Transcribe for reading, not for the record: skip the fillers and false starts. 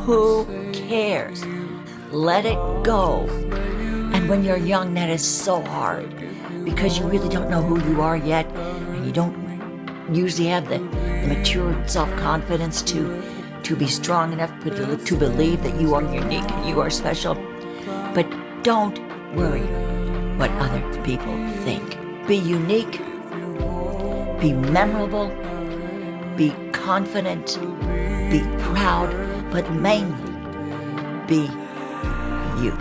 Who cares? Let it go. And when you're young, that is so hard because you really don't know who you are yet, and you don't usually have the mature self-confidence to be strong enough to believe that you are unique and you are special. But don't worry what other people think. Be unique, be memorable, be confident, be proud, but mainly be you.